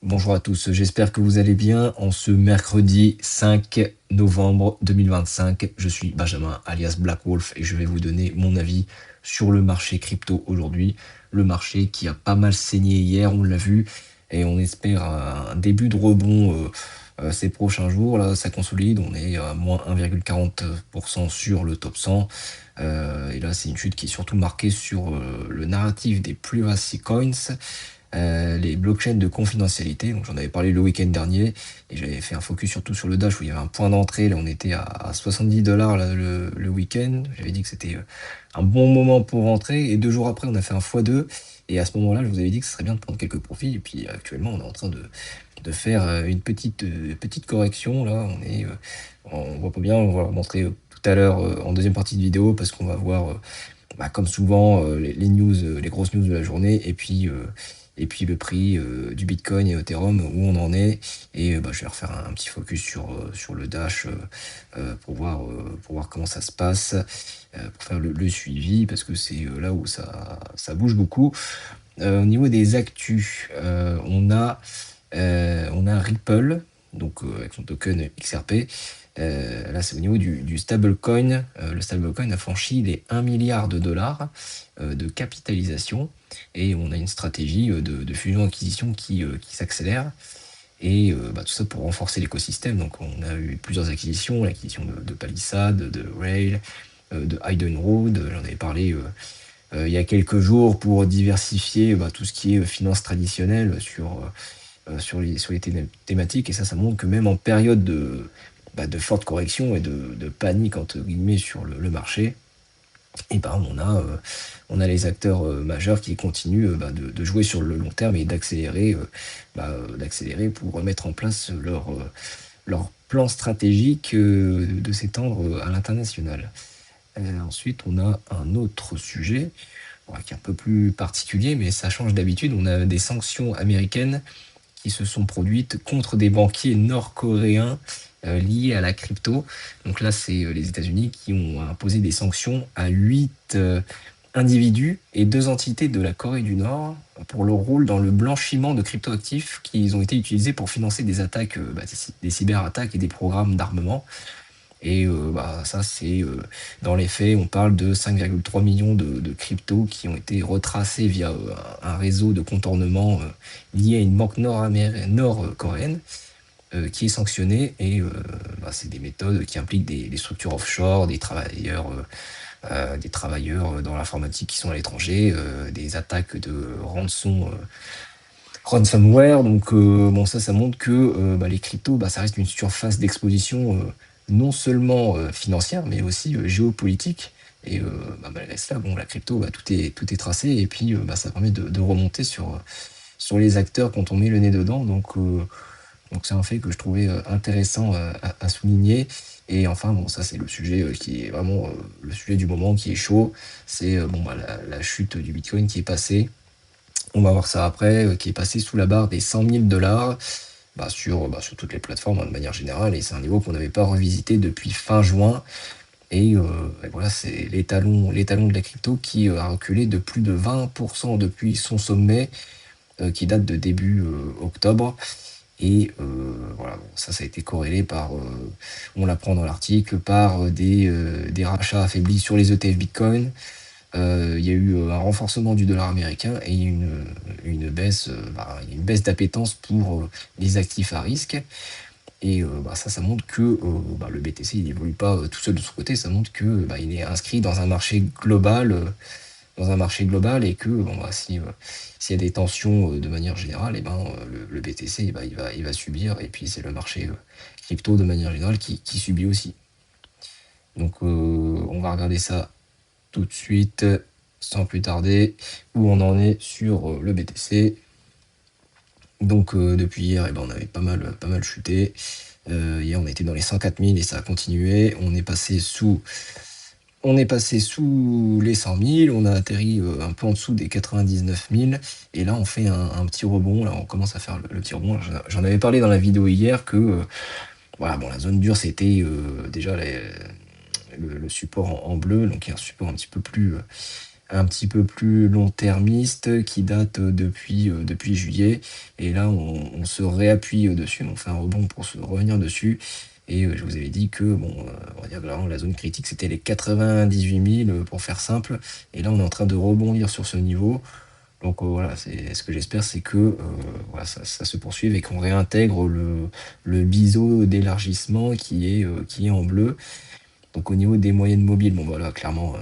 Bonjour à tous, j'espère que vous allez bien en ce mercredi 5 novembre 2025. Je suis Benjamin alias Black Wolf et je vais vous donner mon avis sur le marché crypto aujourd'hui. Le marché qui a pas mal saigné hier, on l'a vu, et on espère un début de rebond ces prochains jours. Là, ça consolide, on est à moins 1,40% sur le top 100. Et là, c'est une chute qui est surtout marquée sur le narratif des privacy coins, les blockchains de confidentialité. Donc j'en avais parlé le week-end dernier et j'avais fait un focus surtout sur le Dash où il y avait un point d'entrée. Là, on était à 70 $ le week-end. J'avais dit que c'était un bon moment pour rentrer, et 2 jours après, on a fait un x2. Et à ce moment-là, je vous avais dit que ce serait bien de prendre quelques profits. Et puis actuellement, on est en train de faire une petite correction. Là, on voit pas bien, on va le montrer tout à l'heure en deuxième partie de vidéo, parce qu'on va voir, comme souvent, les news, les grosses news de la journée, et puis le prix du Bitcoin et Ethereum, où on en est. Et je vais refaire un petit focus sur le Dash pour voir comment ça se passe, pour faire le suivi, parce que c'est là où ça bouge beaucoup. Au niveau des actus, on a Ripple, donc avec son token XRP. Là, c'est au niveau du stablecoin. Le stablecoin a franchi les 1 milliard de capitalisation, et on a une stratégie de fusion-acquisition qui s'accélère. Et tout ça pour renforcer l'écosystème. Donc, on a eu plusieurs acquisitions, l'acquisition de Palisade, de Rail, de Road. J'en avais parlé il y a quelques jours, pour diversifier tout ce qui est finance traditionnelle sur les thématiques. Et ça montre que même en période de forte correction et de panique entre guillemets sur le marché, et on a les acteurs majeurs qui continuent de jouer sur le long terme et d'accélérer pour mettre en place leur plan stratégique de s'étendre à l'international. Ensuite, on a un autre sujet qui est un peu plus particulier, mais ça change d'habitude. On a des sanctions américaines qui se sont produites contre des banquiers nord-coréens liés à la crypto. Donc là, c'est les États-Unis qui ont imposé des sanctions à 8 individus et 2 entités de la Corée du Nord pour leur rôle dans le blanchiment de cryptoactifs qui ont été utilisés pour financer des attaques, des cyberattaques et des programmes d'armement. Et ça, c'est dans les faits, on parle de 5,3 millions de cryptos qui ont été retracés via un réseau de contournement lié à une banque nord-coréenne qui est sanctionnée. Et c'est des méthodes qui impliquent des structures offshore, des travailleurs dans l'informatique qui sont à l'étranger, des attaques de ransomware. Donc ça montre que les cryptos, ça reste une surface d'exposition non seulement financière, mais aussi géopolitique. Et malgré cela, la crypto, tout est tracé, et puis ça permet de remonter sur les acteurs quand on met le nez dedans. Donc c'est un fait que je trouvais intéressant à souligner. Et enfin, ça c'est le sujet qui est vraiment le sujet du moment, qui est chaud. C'est la chute du Bitcoin qui est passée. On va voir ça après, qui est passé sous la barre des 100 000 $ sur toutes les plateformes, de manière générale. Et c'est un niveau qu'on n'avait pas revisité depuis fin juin. Et voilà, c'est l'étalon de la crypto qui a reculé de plus de 20% depuis son sommet, qui date de début octobre. Et voilà, ça a été corrélé par, on l'apprend dans l'article, par des rachats affaiblis sur les ETF Bitcoin. Il y a eu un renforcement du dollar américain et une baisse, une baisse d'appétence pour les actifs à risque. Et ça montre que le BTC, il n'évolue pas tout seul de son côté. Ça montre que il est inscrit dans un marché global, et que s'il y a des tensions de manière générale, le BTC, il va subir. Et puis c'est le marché crypto de manière générale qui subit aussi. Donc on va regarder ça tout de suite, sans plus tarder, où on en est sur le BTC. Donc depuis hier, on avait pas mal chuté. Hier, on était dans les 104 000 et ça a continué. On est passé sous les 100 000, on a atterri un peu en dessous des 99 000, et là on fait un petit rebond. Là on commence à faire le petit rebond. J'en avais parlé dans la vidéo hier que la zone dure, c'était déjà le support en bleu, donc il y a un support un petit peu plus un petit peu plus long-termiste qui date depuis juillet. Et là, on se réappuie dessus, on fait un rebond pour se revenir dessus. Et je vous avais dit que, bon, on va dire que vraiment la zone critique, c'était les 98 000 pour faire simple. Et là, on est en train de rebondir sur ce niveau. Donc voilà, ce que j'espère, c'est que voilà, ça se poursuive et qu'on réintègre le biseau d'élargissement qui est en bleu. Donc au niveau des moyennes mobiles, bon voilà, clairement,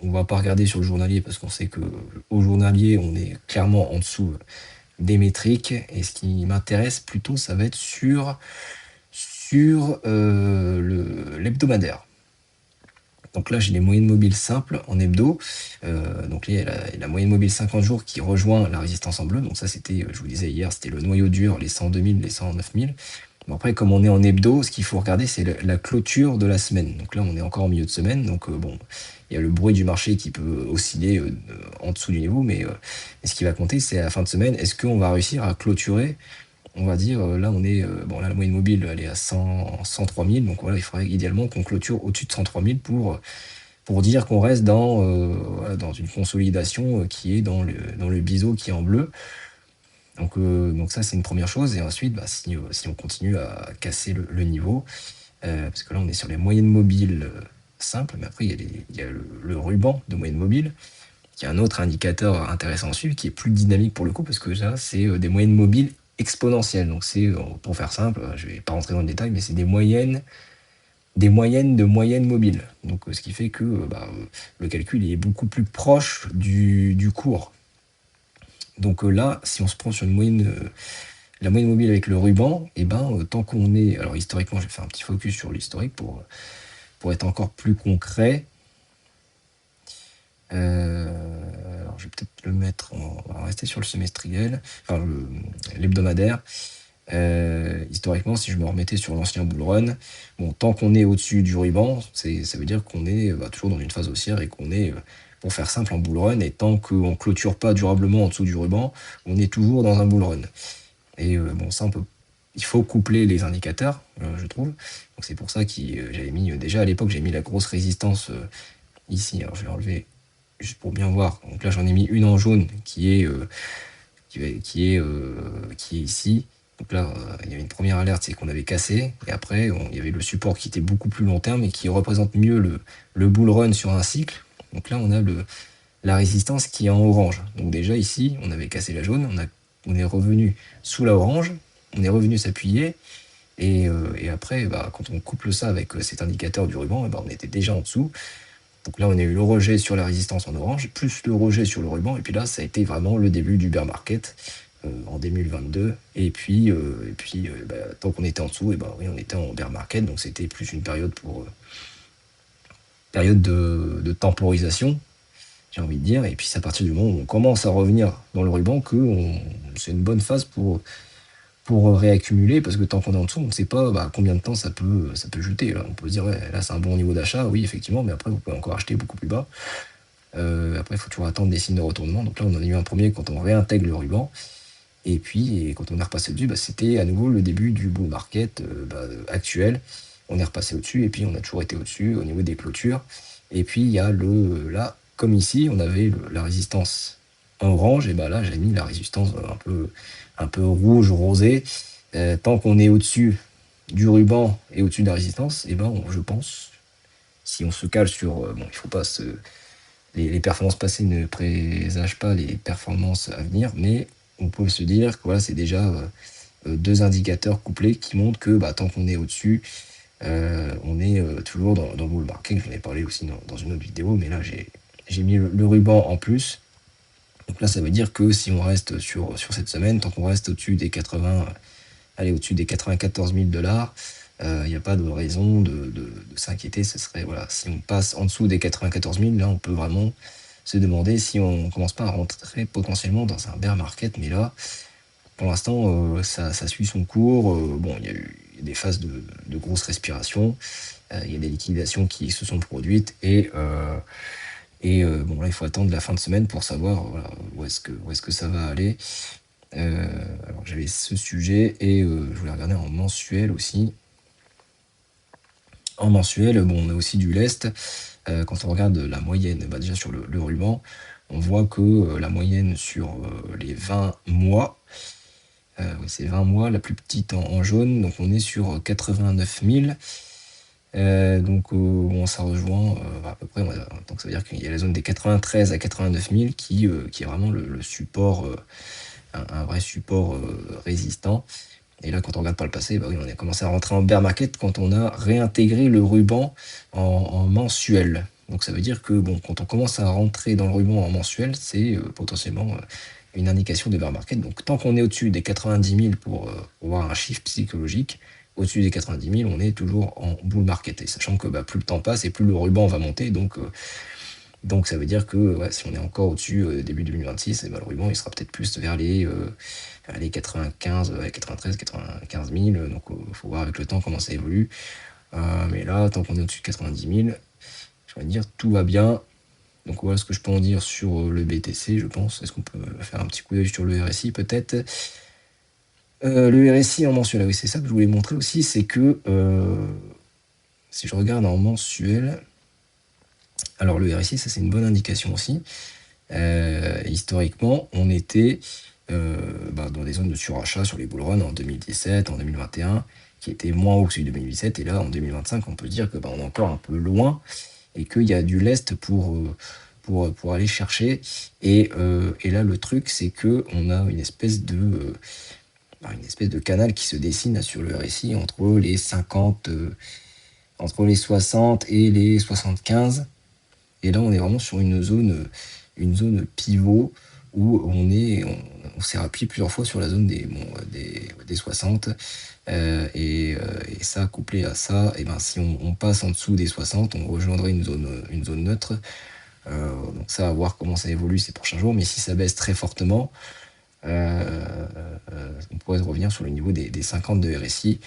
on va pas regarder sur le journalier parce qu'on sait que au journalier, on est clairement en dessous des métriques. Et ce qui m'intéresse plutôt, ça va être sur l'hebdomadaire. Donc là, j'ai les moyennes mobiles simples en hebdo. Donc là, il y a la moyenne mobile 50 jours qui rejoint la résistance en bleu. Donc ça, c'était, je vous disais hier, c'était le noyau dur, les 102 000, les 109 000. Bon, après, comme on est en hebdo, ce qu'il faut regarder, c'est la clôture de la semaine. Donc là, on est encore en milieu de semaine. Donc bon, il y a le bruit du marché qui peut osciller en dessous du niveau. Mais ce qui va compter, c'est à la fin de semaine, est-ce qu'on va réussir à clôturer? On va dire, là, on est, bon, là, la moyenne mobile, elle est à 103 000. Donc voilà, il faudrait idéalement qu'on clôture au-dessus de 103 000 pour dire qu'on reste voilà, dans une consolidation qui est dans le biseau qui est en bleu. Donc ça, c'est une première chose. Et ensuite, bah, si on continue à casser le niveau, parce que là, on est sur les moyennes mobiles simples, mais après, il y a le ruban de moyenne mobile, qui est un autre indicateur intéressant à suivre, qui est plus dynamique pour le coup, parce que là, c'est des moyennes mobiles exponentielles. Donc c'est, pour faire simple, je vais pas rentrer dans le détail, mais c'est des moyennes de moyennes mobiles. Donc ce qui fait que le calcul il est beaucoup plus proche du cours. Donc là, si on se prend sur la moyenne mobile avec le ruban, et tant qu'on est... Alors historiquement, je vais faire un petit focus sur l'historique pour être encore plus concret. Alors je vais peut-être le mettre on va rester sur le semestriel, enfin l'hebdomadaire. Historiquement, si je me remettais sur l'ancien bull run, bon, tant qu'on est au-dessus du ruban, ça veut dire qu'on est toujours dans une phase haussière et qu'on est, pour faire simple, en bull run. Et tant qu'on clôture pas durablement en dessous du ruban, on est toujours dans un bull run. Et bon, ça, il faut coupler les indicateurs, je trouve. Donc c'est pour ça que j'avais mis, déjà à l'époque, j'ai mis la grosse résistance ici. Alors je vais enlever juste pour bien voir. Donc là, j'en ai mis une en jaune qui est ici. Donc là, il y avait une première alerte, c'est qu'on avait cassé. Et après, il y avait le support qui était beaucoup plus long terme et qui représente mieux le bull run sur un cycle. Donc là, on a la résistance qui est en orange. Donc déjà ici, on avait cassé la jaune, on est revenu sous la orange, on est revenu s'appuyer. Et après, quand on couple ça avec cet indicateur du ruban, on était déjà en dessous. Donc là, on a eu le rejet sur la résistance en orange, plus le rejet sur le ruban. Et puis là, ça a été vraiment le début du bear market en 2022. Et puis, tant qu'on était en dessous, oui, on était en bear market. Donc c'était plus une période de temporisation, j'ai envie de dire. Et puis c'est à partir du moment où on commence à revenir dans le ruban que c'est une bonne phase pour réaccumuler, parce que tant qu'on est en dessous, on ne sait pas combien de temps ça peut jeter. Là. On peut se dire, ouais, là c'est un bon niveau d'achat, oui, effectivement, mais après vous pouvez encore acheter beaucoup plus bas. Après, il faut toujours attendre des signes de retournement. Donc là, on en a eu un premier quand on réintègre le ruban. Et puis, quand on est repassé dessus, c'était à nouveau le début du bull market actuel. On est repassé au-dessus, et puis on a toujours été au-dessus au niveau des clôtures. Et puis, il y a là, comme ici, on avait la résistance en orange, et là, j'ai mis la résistance un peu rouge, rosé. Tant qu'on est au-dessus du ruban et au-dessus de la résistance, je pense, si on se cale sur... il faut pas les performances passées ne présagent pas les performances à venir, mais on peut se dire que voilà, c'est déjà deux indicateurs couplés qui montrent que tant qu'on est au-dessus, on est toujours dans le bull market. J'en ai parlé aussi dans une autre vidéo, mais là j'ai mis le ruban en plus. Donc là, ça veut dire que si on reste sur cette semaine, tant qu'on reste au-dessus des 94 000 $, il n'y a pas de raison de s'inquiéter. Ce serait, voilà, si on passe en dessous des 94 000, là, on peut vraiment se demander si on ne commence pas à rentrer potentiellement dans un bear market. Mais là, pour l'instant, ça suit son cours. Bon, il y a eu des phases de grosse respiration. Il y a des liquidations qui se sont produites. Bon, là, il faut attendre la fin de semaine pour savoir voilà, où est-ce que ça va aller. Alors, j'avais ce sujet et je voulais regarder en mensuel aussi. En mensuel, bon, on a aussi du lest. Quand on regarde la moyenne, bah, déjà sur le ruban, on voit que, la moyenne sur, les 20 mois, oui, c'est 20 mois, la plus petite en jaune, donc on est sur 89 000. Donc, bon, ça rejoint, à peu près, donc ça veut dire qu'il y a la zone des 93 à 89 000 qui est vraiment le support, un vrai support, résistant. Et là, quand on regarde par le passé, bah oui, on a commencé à rentrer en bear market quand on a réintégré le ruban en mensuel. Donc ça veut dire que bon, quand on commence à rentrer dans le ruban en mensuel, c'est potentiellement une indication de bear market. Donc tant qu'on est au-dessus des 90 000 pour voir un chiffre psychologique, au-dessus des 90 000, on est toujours en bull market. Et sachant que bah, plus le temps passe et plus le ruban va monter, donc ça veut dire que ouais, si on est encore au-dessus début 2026, et ben, le ruban il sera peut-être plus vers les 95, 93, 95 000. Donc il faut voir avec le temps comment ça évolue. Mais là, tant qu'on est au-dessus de 90 000, je vais dire tout va bien. Donc voilà ce que je peux en dire sur le BTC, je pense. Est-ce qu'on peut faire un petit coup d'œil sur le RSI peut-être? Le RSI en mensuel, ah oui, c'est ça que je voulais montrer aussi, c'est que si je regarde en mensuel, alors le RSI, ça c'est une bonne indication aussi. Historiquement, on était dans des zones de surachat sur les bull runs en 2017, en 2021, qui étaient moins hauts que celui de 2017. Et là, en 2025, on peut dire que on est encore un peu loin et qu'il y a du lest pour aller chercher. Et là, le truc, c'est que on a une espèce de canal qui se dessine sur le RSI entre les 50, entre les 60 et les 75. Et là, on est vraiment sur une zone pivot où on s'est rappelé plusieurs fois sur la zone des 60. Et ça, couplé à ça, et ben, si on passe en dessous des 60, on rejoindrait une zone neutre. Donc ça, à voir comment ça évolue ces prochains jours. Mais si ça baisse très fortement, on pourrait revenir sur le niveau des 50 de RSI.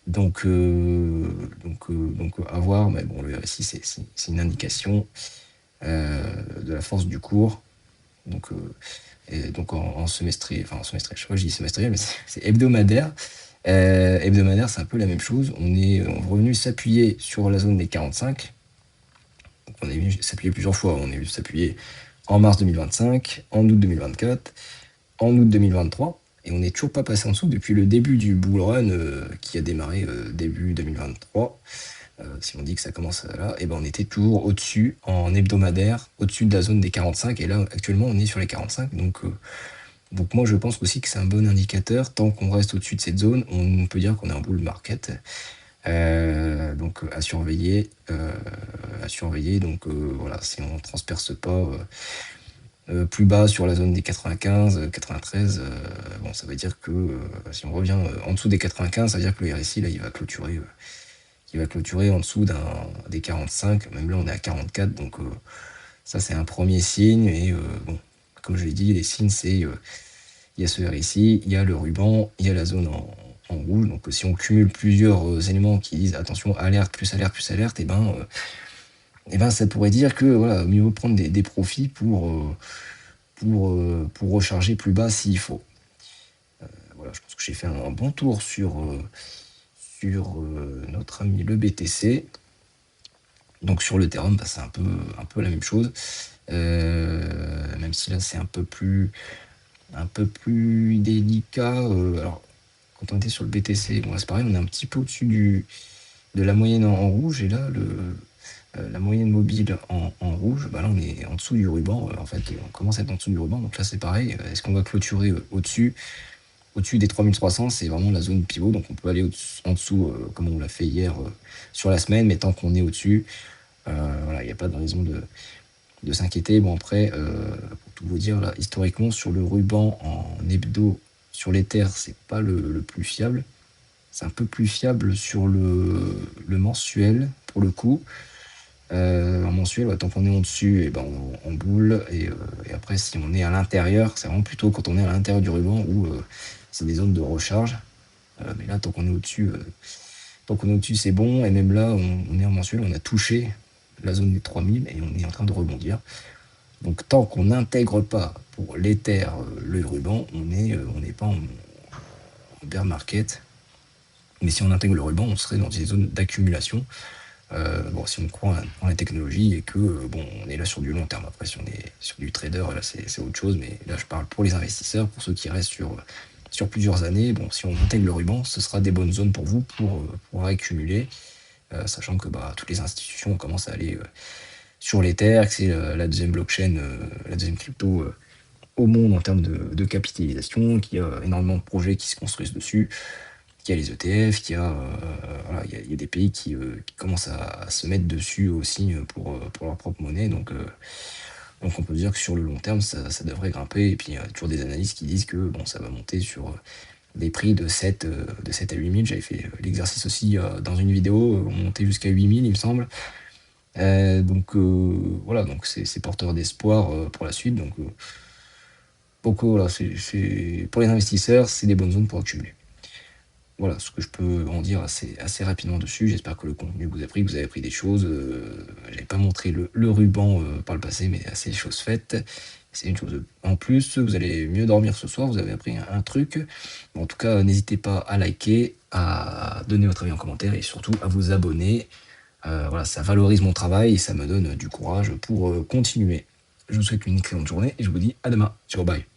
Donc à voir. Mais bon, le RSI, c'est une indication de la force du cours. Donc en semestriel, enfin en semestriel, je sais pas, je dis semestriel, mais c'est hebdomadaire. Hebdomadaire, c'est un peu la même chose. On est revenu s'appuyer sur la zone des 45. Donc on est venu s'appuyer plusieurs fois. On est venu s'appuyer en mars 2025, en août 2024, en août 2023. Et on n'est toujours pas passé en dessous depuis le début du bull run qui a démarré début 2023. Si on dit que ça commence là, et ben on était toujours au-dessus en hebdomadaire, au-dessus de la zone des 45. Et là, actuellement, on est sur les 45. Donc moi, je pense aussi que c'est un bon indicateur. Tant qu'on reste au-dessus de cette zone, on peut dire qu'on est en bull market. Donc à surveiller. Donc voilà, si on ne transperce pas plus bas sur la zone des 95, 93, bon, ça veut dire que si on revient en dessous des 95, ça veut dire que le RSI, là, il va clôturer en dessous des 45. Même là, on est à 44. Donc ça, c'est un premier signe. Et bon, comme je l'ai dit, les signes, c'est il y a ce RSI, il y a le ruban, il y a la zone en rouge. Donc si on cumule plusieurs éléments qui disent attention, alerte, plus alerte, plus alerte, et ben ça pourrait dire que voilà, mieux vaut prendre des profits pour recharger plus bas s'il faut. Voilà, je pense que j'ai fait un bon tour sur notre ami le BTC. Donc sur le Ethereum, bah, c'est un peu la même chose. Même si là c'est un peu plus délicat. Alors quand on était sur le BTC, bon là c'est pareil, on est un petit peu au-dessus de la moyenne en rouge. Et là la moyenne mobile en rouge, bah là on est en dessous du ruban. En fait, on commence à être en dessous du ruban. Donc là c'est pareil. Est-ce qu'on va clôturer au-dessus des 3300? C'est vraiment la zone pivot. Donc on peut aller en dessous comme on l'a fait hier sur la semaine. Mais tant qu'on est au-dessus, voilà, il n'y a pas de raison de s'inquiéter. Bon après, pour tout vous dire, là, historiquement, sur le ruban en hebdo, sur l'Ether, c'est pas le plus fiable. C'est un peu plus fiable sur le mensuel, pour le coup. En mensuel, ouais, tant qu'on est au-dessus, et ben on boule. Et après, si on est à l'intérieur, c'est vraiment plutôt quand on est à l'intérieur du ruban où c'est des zones de recharge. Mais là, tant qu'on est au-dessus, c'est bon. Et même là, on est en mensuel, on a touché la zone des 3000 et on est en train de rebondir. Donc tant qu'on n'intègre pas pour l'Ether le ruban, on n'est pas en bear market. Mais si on intègre le ruban, on serait dans des zones d'accumulation. Bon, si on croit en la technologie et que, bon, on est là sur du long terme. Après, si on est sur du trader, là, c'est autre chose, mais là, je parle pour les investisseurs, pour ceux qui restent sur plusieurs années. Bon, si on intègre le ruban, ce sera des bonnes zones pour vous pour accumuler, sachant que, bah, toutes les institutions commencent à aller, sur l'Ether, que c'est, la 2e blockchain, la 2e crypto, au monde en termes de capitalisation, qu'il y a énormément de projets qui se construisent dessus, qu'il y a les ETF, qu'il y a, voilà, il y a des pays qui commencent à se mettre dessus aussi, pour leur propre monnaie. Donc on peut dire que sur le long terme, ça devrait grimper. Et puis il y a toujours des analystes qui disent que bon, ça va monter sur des prix de 7 à 8 000. J'avais fait l'exercice aussi dans une vidéo, on montait jusqu'à 8 000, il me semble. Voilà, donc c'est porteur d'espoir pour la suite. Donc voilà, pour les investisseurs, c'est des bonnes zones pour accumuler. Voilà ce que je peux en dire assez rapidement dessus. J'espère que le contenu vous a pris, que vous avez appris des choses. J'avais pas montré le ruban par le passé, mais c'est chose faite. C'est une chose en plus. Vous allez mieux dormir ce soir, vous avez appris un truc. Bon, en tout cas, n'hésitez pas à liker, à donner votre avis en commentaire et surtout à vous abonner. Voilà, ça valorise mon travail et ça me donne du courage pour continuer. Je vous souhaite une excellente journée et je vous dis à demain. Ciao, bye.